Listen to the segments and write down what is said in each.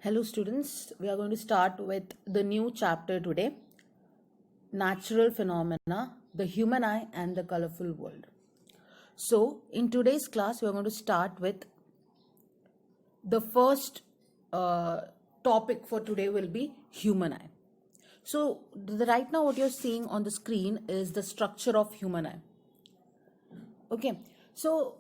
Hello students, we are going to start with the new chapter today, Natural Phenomena, the Human Eye and the Colorful World. So in today's class, we are going to start with the first topic for today will be human eye. So right now what you're seeing on the screen is the structure of human eye. Okay, so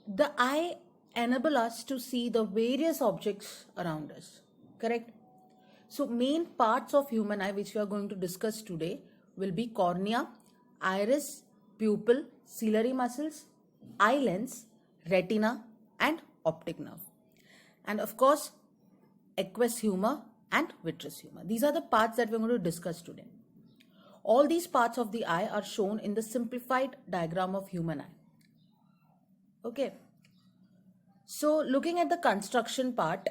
the eye enable us to see the various objects around us, correct? So main parts of human eye which we are going to discuss today will be cornea, iris, pupil, ciliary muscles, eye lens, retina and optic nerve. And of course, aqueous humor and vitreous humor. These are the parts that we're going to discuss today. All these parts of the eye are shown in the simplified diagram of human eye. Okay. So looking at the construction part,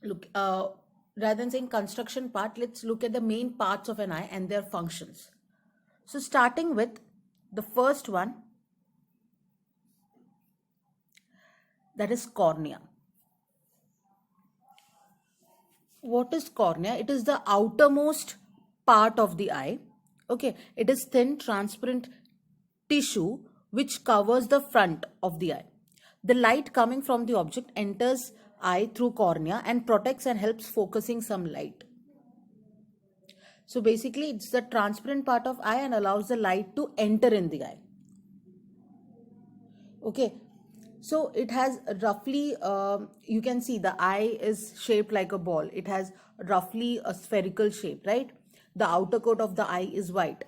rather than saying construction part, let's look at the main parts of an eye and their functions. So starting with the first one, that is cornea. What is cornea? It is the outermost part of the eye. Okay, it is thin, transparent tissue which covers the front of the eye. The light coming from the object enters eye through cornea and protects and helps focusing some light. So basically it's the transparent part of eye and allows the light to enter in the eye. Okay, so it has roughly, you can see the eye is shaped like a ball. It has roughly a spherical shape, right? The outer coat of the eye is white,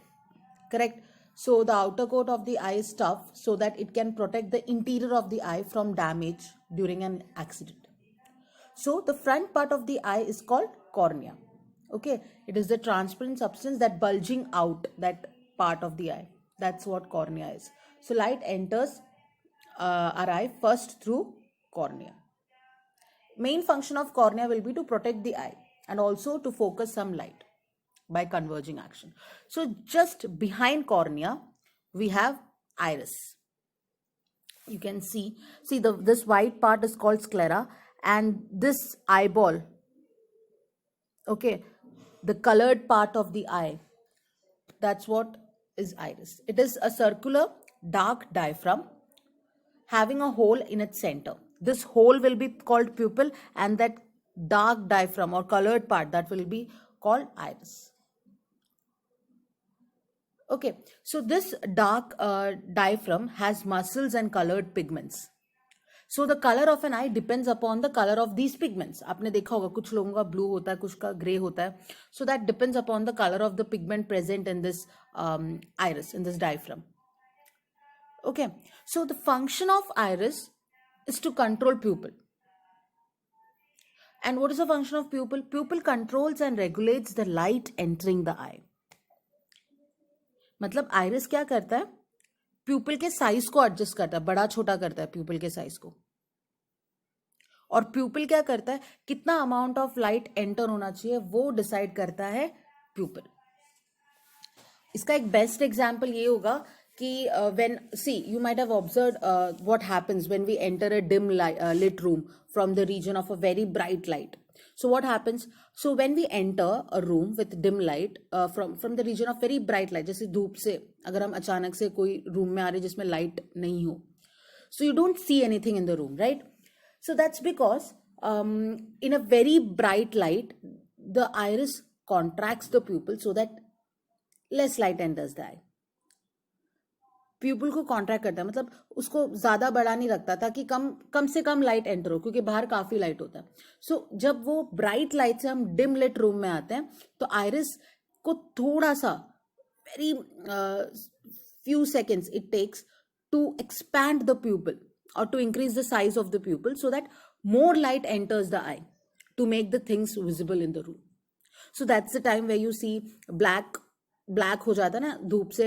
correct? So the outer coat of the eye is tough so that it can protect the interior of the eye from damage during an accident. So the front part of the eye is called cornea. Okay, it is the transparent substance that bulging out that part of the eye. That's what cornea is. So light enters our eye first through cornea. Main function of cornea will be to protect the eye and also to focus some light by converging action. So just behind cornea, we have iris. You can see this white part is called sclera, and this eyeball, okay, the colored part of the eye, that's what is iris. It is a circular dark diaphragm having a hole in its center. This hole will be called pupil, and that dark diaphragm or colored part, that will be called iris. Okay, so this dark diaphragm has muscles and colored pigments. So the color of an eye depends upon the color of these pigments. आपने देखा होगा कुछ लोगों का blue होता है, कुछ का grey होता है. So that depends upon the color of the pigment present in this iris, in this diaphragm. Okay, so the function of iris is to control pupil. And what is the function of pupil? Pupil controls and regulates the light entering the eye. मतलब iris क्या करता है? प्यूपिल के size को adjust करता है, बड़ा छोटा करता है प्यूपिल के साइज को. और प्यूपिल क्या करता है? कितना अमाउंट ऑफ लाइट एंटर होना चाहिए वो डिसाइड करता है प्यूपिल. इसका एक बेस्ट एग्जांपल ये होगा कि when see you might have observed what happens when we enter a dim lit room from the region of a very bright light. So what happens? So when we enter a room with dim light from the region of very bright light, जैसे धूप से अगर हम अचानक से कोई room में आ रहे जिसमें लाइट नहीं हो, so you don't see anything in the room, right? So that's because in a very bright light, the iris contracts the pupil so that less light enters the eye. प्यूपिल को contract करता है, मतलब उसको ज्यादा बड़ा नहीं रखता ताकि कम से कम लाइट एंटर हो, क्योंकि बाहर काफी लाइट होता है. सो जब वो ब्राइट लाइट से हम डिम लिट रूम में आते हैं तो आइरिस को थोड़ा सा very few seconds it takes to expand the pupil or to increase the size of the pupil so that more light enters the eye to make the things visible in the room. So that's the time where you see black हो जाता है ना, धूप से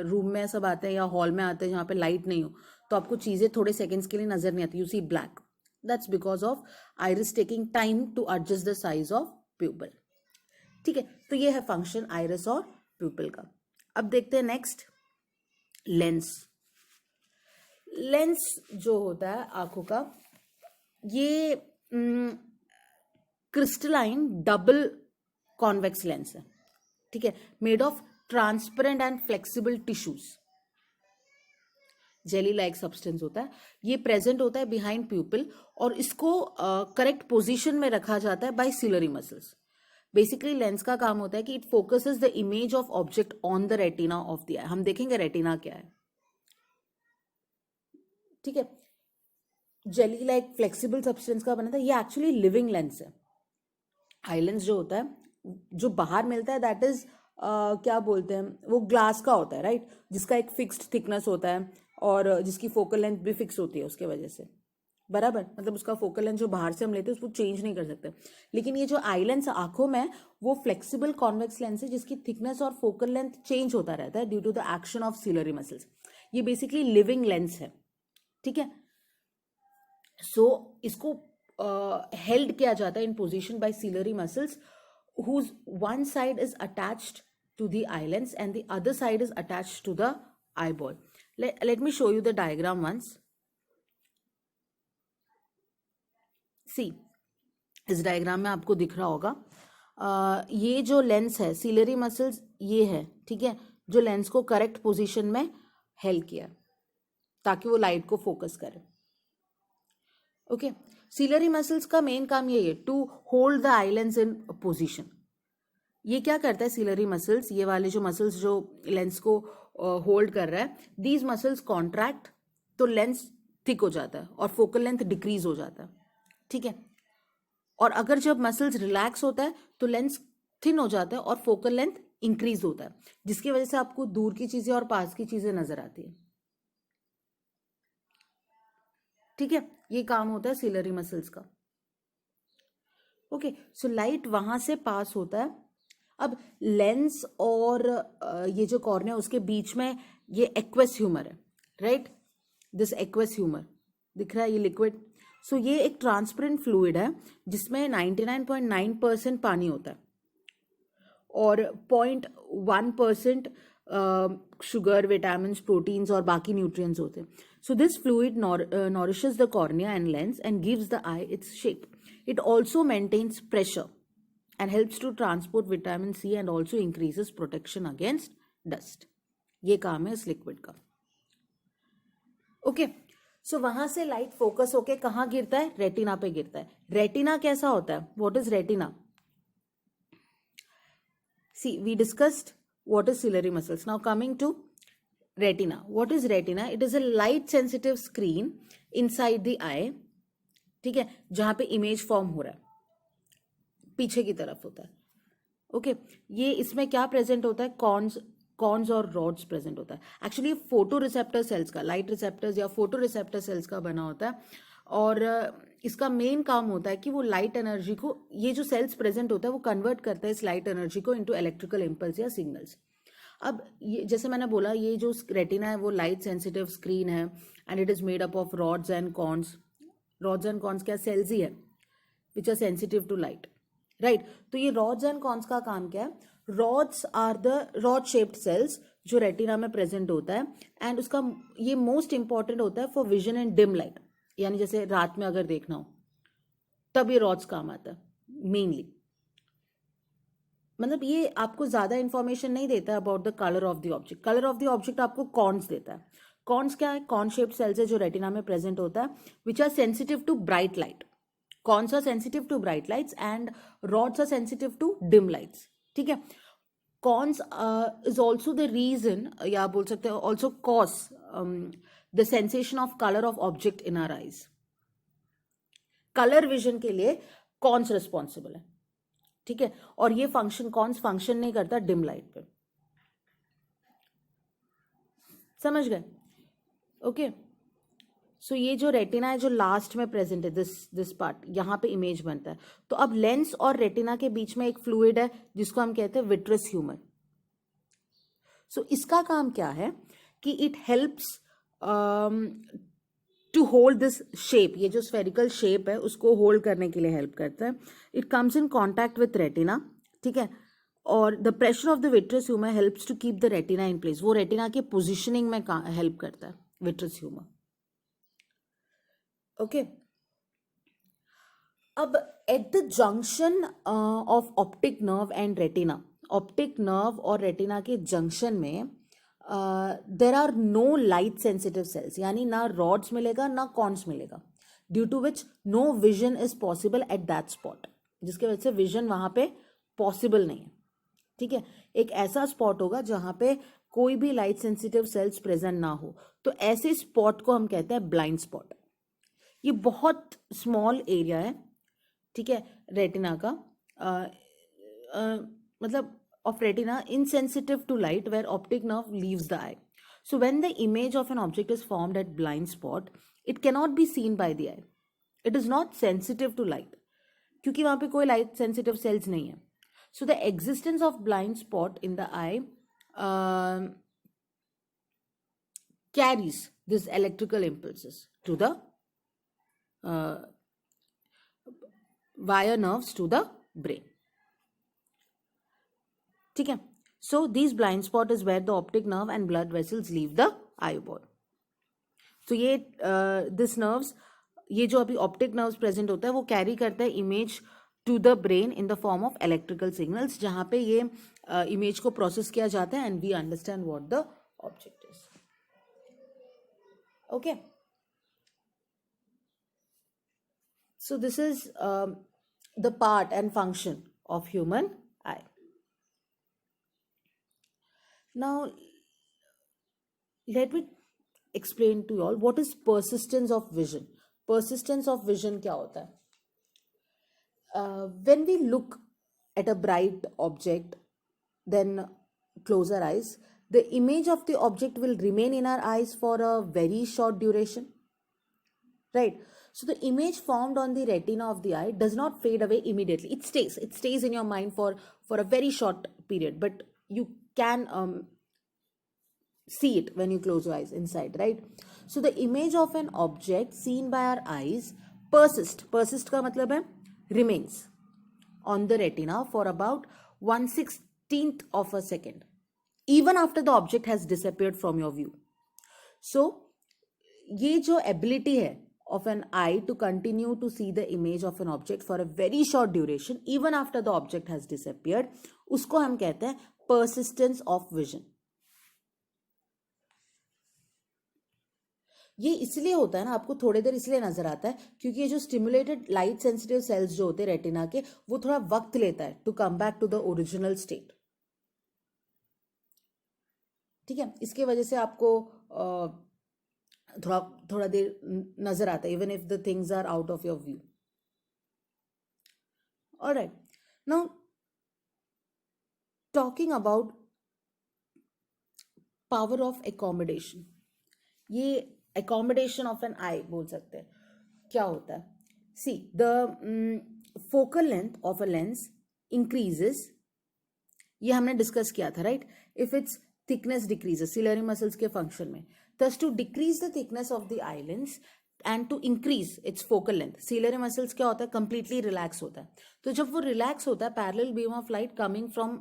room में सब आते हैं या हॉल में आते हैं जहाँ पे लाइट नहीं हो, तो आपको चीजें थोड़े सेकंड्स के लिए नजर नहीं आती. You see black. That's because of iris taking time to adjust the size of pupil. ठीक है, तो ये है फंक्शन आइरिस और प्यूपिल का. अब देखते हैं नेक्स्ट, लेंस. लेंस जो होता है आंखों का, ये क्रिस्टलाइन डबल कॉन्वेक्स लेंस है, ठीक है, made of transparent and flexible tissues, jelly like substance होता है, ये प्रेजेंट होता है बिहाइंड प्यूपिल और इसको करेक्ट पोजीशन में रखा जाता है by ciliary muscles. Basically lens का काम होता है कि it focuses the image of object on the retina of the eye. हम देखेंगे रेटिना क्या है, ठीक है. जेली लाइक फ्लेक्सिबल सब्सटेंस का बना था, ये एक्चुअली लिविंग लेंस है. आई लेंस जो होता है जो बाहर मिलता है दैट इज क्या बोलते हैं, वो ग्लास का होता है, राइट, जिसका एक फिक्स्ड थिकनेस होता है और जिसकी फोकल लेंथ भी फिक्स होती है उसके वजह से, बराबर. मतलब उसका फोकल लेंथ जो बाहर से हम लेते हैं उसको चेंज नहीं कर सकते. लेकिन ये जो आई लेंस आंखों में वो फ्लेक्सिबल कॉन्वेक्स लेंस है जिसकी थिकनेस और फोकल लेंथ चेंज होता रहता है due to the action of ciliary muscles. ये बेसिकली लिविंग लेंस है, ठीक है. सो इसको हेल्ड किया जाता है in position by ciliary muscles whose one side is attached to the eye lens and the other side is attached to the eyeball. Let me show you the diagram once. See, इस diagram में आपको दिख रहा होगा ये जो lens है ciliary muscles ये है, ठीक है, जो लेंस को करेक्ट पोजीशन में हेल्ड किया ताकि वो लाइट को फोकस करे. ओके, सिलरी मसल्स का मेन काम ये है to hold the eye lens in position. ये क्या करता है सिलरी मसल्स, ये वाले जो मसल्स जो लेंस को होल्ड कर रहा है, दीज मसल्स कॉन्ट्रैक्ट तो लेंस थिक हो जाता है और फोकल लेंथ डिक्रीज हो जाता है, ठीक है. और अगर जब मसल्स रिलैक्स होता है तो लेंस थिन हो जाता है और फोकल लेंथ इंक्रीज होता है, जिसकी वजह से आपको दूर की चीजें और पास की चीजें नजर आती है, ठीक है. ये काम होता है सिलरी मसल्स का. ओके, सो लाइट वहां से पास होता है. अब लेंस और ये जो कॉर्निया उसके बीच में ये एक्वस ह्यूमर है, राइट, दिस एक्वस ह्यूमर दिख रहा है, ये लिक्विड. सो ये एक ट्रांसपेरेंट फ्लूइड है जिसमें 99.9% पानी होता है और 0.1% शुगर, विटामिन, प्रोटीन्स और बाकी न्यूट्रिएंट्स होते हैं. So this fluid nourishes the cornea and lens and gives the eye its shape. It also maintains pressure and helps to transport vitamin C and also increases protection against dust. ये काम है इस liquid का. Okay, सो वहां से light focus होके कहाँ गिरता है, रेटिना पे गिरता है. रेटिना कैसा होता है, what is retina? See, we discussed what is ciliary muscles. Now coming to retina. What is retina? It is a light sensitive screen inside the eye, ठीक है, जहां पे इमेज फॉर्म हो रहा है, पीछे की तरफ होता है. ओके, ये इसमें क्या प्रेजेंट होता है, कॉन्स और रॉड्स प्रेजेंट होता है. एक्चुअली फोटो रिसेप्टर सेल्स का, लाइट रिसेप्टर्स या फोटो रिसेप्टर सेल्स का बना होता है और इसका मेन काम होता है कि वो लाइट एनर्जी को, ये जो सेल्स प्रेजेंट होता है वो कन्वर्ट करता है इस लाइट एनर्जी को इनटू इलेक्ट्रिकल इम्पल्स या सिग्नल्स. अब ये जैसे मैंने बोला ये जो रेटिना है वो लाइट सेंसिटिव स्क्रीन है and it is made up of rods and cones. Rods and cones क्या, सेल्स ही है which are sensitive to light, right. तो ये रॉड्स एंड कॉन्स का काम क्या है, rods are the rod shaped cells जो रेटिना में प्रेजेंट होता है एंड उसका ये मोस्ट इंपॉर्टेंट होता है for vision in dim light, यानी जैसे रात में अगर देखना हो तब ये रॉड्स काम आता है मेनली. मतलब ये आपको ज्यादा इंफॉर्मेशन नहीं देता about the colour of the object. Colour of the object आपको कॉन्स देता है. कॉन्स क्या है, कॉन शेप्ड सेल्स है जो रेटिना में प्रेजेंट होता है which are sensitive to bright light. Cones are sensitive to bright lights and rods are sensitive to dim lights, ठीक है. Cones is also the reason, या बोल सकते हैं also cause the sensation of colour of object in our eyes. Colour vision के लिए cons responsible है, ठीक है, और ये कॉन्स फंक्शन नहीं करता डिम लाइट पे. समझ गए? ओके, सो ये जो रेटिना है जो लास्ट में प्रेजेंट है, दिस पार्ट, यहां पे इमेज बनता है. तो अब लेंस और रेटिना के बीच में एक फ्लूइड है जिसको हम कहते हैं विट्रस ह्यूमर. सो इसका काम क्या है कि it helps to hold this shape, ये जो स्फेरिकल शेप है उसको होल्ड करने के लिए हेल्प करता है. It comes in contact with retina, ठीक है, और the pressure of the vitreous humour helps to keep the retina in place. वो रेटिना के पोजिशनिंग में हेल्प करता है विट्रस ह्यूमर. ओके, अब at the junction of optic nerve and retina, optic nerve और रेटिना के जंक्शन में there are no light sensitive cells, यानी ना रॉड्स मिलेगा ना कॉन्स मिलेगा, due to which no vision is possible at that spot, जिसके वजह से विजन वहां पे पॉसिबल नहीं है। ठीक है, एक ऐसा स्पॉट होगा जहां पे कोई भी लाइट सेंसिटिव सेल्स प्रेजेंट ना हो, तो ऐसे स्पॉट को हम कहते हैं ब्लाइंड स्पॉट। ये बहुत स्मॉल एरिया है, ठीक है, रेटिना का, मतलब of retina insensitive to light where optic nerve leaves the eye. So when the image of an object is formed at blind spot, it cannot be seen by the eye. It is not sensitive to light क्योंकि वहां पे कोई light sensitive cells नहीं है. So the existence of blind spot in the eye carries these electrical impulses to the wire nerves to the brain. ठीक है, so this blind spot is where the optic nerve and blood vessels leave the eyeball. तो ये this nerves, ये जो अभी optic nerves present होता है वो कैरी करता है image to the brain in the form of electrical signals, जहां पे ये इमेज को प्रोसेस किया जाता है and we understand what the object is. Okay, so this is the part and function of human eye. Now, let me explain to you all what is persistence of vision. Persistence of vision क्या होता है? When we look at a bright object, then close our eyes, the image of the object will remain in our eyes for a very short duration, right? So the image formed on the retina of the eye does not fade away immediately. It stays in your mind for a very short period, but you can see it when you close your eyes inside, right? So the image of an object seen by our eyes persist का मतलब है remains on the retina for about 1/16th of a second, even after the object has disappeared from your view. So ये जो ability है of an eye to continue to see the image of an object for a very short duration even after the object has disappeared, उसको हम कहते हैं persistence of vision. ये इसलिए होता है ना, आपको थोड़ी देर इसलिए नजर आता है क्योंकि ये जो स्टिमुलेटेड लाइट सेंसिटिव सेल्स जो होते हैं रेटिना के, वो थोड़ा वक्त लेता है to come back to the original state. ठीक है, इसके वजह से आपको थोड़ा देर नजर आता है even if the things are out of your view. Alright, now talking about power of accommodation. ये एकोमोडेशन ऑफ एन आई बोल सकते हैं. क्या होता है? See, the focal length of a lens increases, ये हमने डिस्कस किया था, right? If its thickness decreases ciliary muscles के फंक्शन में, thus to decrease the thickness of the eye lens and to increase its focal length. Ciliary muscles क्या होता है? completely relax होता है. तो जब वो relax होता है, parallel beam of light coming from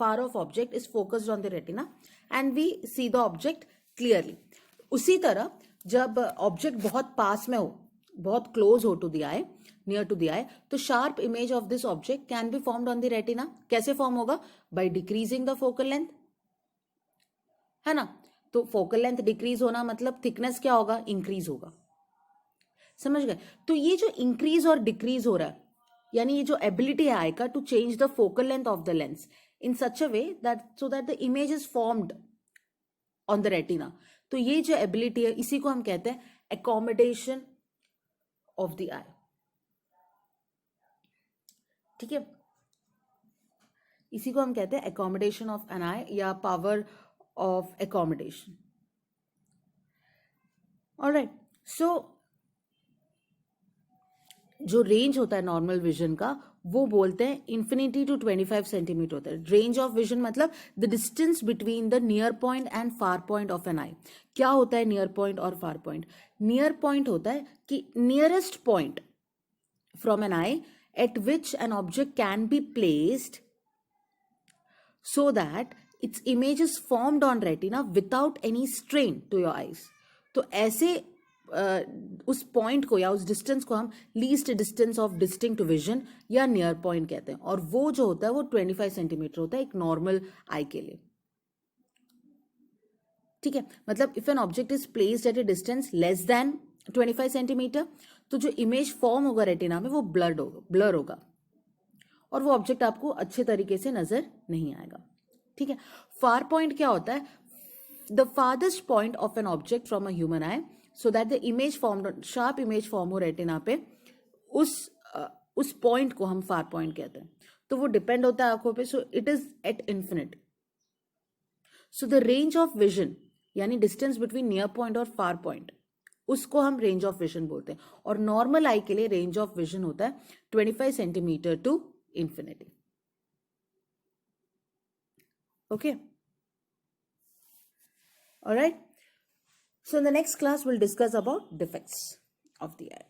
far off object is focused on the retina and we see the object clearly. उसी तरह जब object बहुत पास में हो, बहुत close हो to the eye, near to the eye, तो sharp image of this object can be formed on the retina. कैसे form होगा? By decreasing the focal length, है ना? तो फोकल लेंथ डिक्रीज होना मतलब थिकनेस क्या होगा? इंक्रीज होगा. समझ गए? तो ये जो इंक्रीज और डिक्रीज हो रहा है, यानी ये जो एबिलिटी है आई का to change the focal length of the lens in such a way that so that the image is formed on the retina. तो ये जो एबिलिटी है इसी को हम कहते हैं एकोमोडेशन ऑफ द आई. ठीक है, इसी को हम कहते हैं एकोमोडेशन ऑफ एन आई या power of accommodation. All right, so जो रेंज होता है नॉर्मल विजन का वो बोलते हैं इन्फिनिटी टू 25 सेंटीमीटर होता है. रेंज ऑफ विजन मतलब the distance between the near point and far point of an eye. क्या होता है नियर पॉइंट और फार पॉइंट? नियर पॉइंट होता है कि nearest point from an eye at which an object can be placed so that its image is formed on retina without any strain to your eyes. तो ऐसे उस point को या उस distance को हम least distance of distinct vision या near point कहते हैं, और वो जो होता है वो 25 सेंटीमीटर होता है एक नॉर्मल आई के लिए। ठीक है, मतलब if an object is placed at A distance less than 25 centimetre, तो जो इमेज फॉर्म होगा रेटिना में वो ब्लर होगा और वो ऑब्जेक्ट आपको अच्छे तरीके से नजर नहीं आएगा। ठीक है, फार पॉइंट क्या होता है? The farthest point of an object from a human I, so that the image form, sharp image form हो रेटिना पे, उस पॉइंट को हम फार पॉइंट कहते हैं। तो वो डिपेंड होता है आंखों पे, so it is at infinite. So the range of vision यानी डिस्टेंस बिटवीन नियर पॉइंट और फार पॉइंट, उसको हम रेंज ऑफ विजन बोलते हैं, और नॉर्मल आई के लिए रेंज ऑफ विजन होता है 25 centimetre to infinity. Okay, alright, so in the next class we'll discuss about defects of the eye.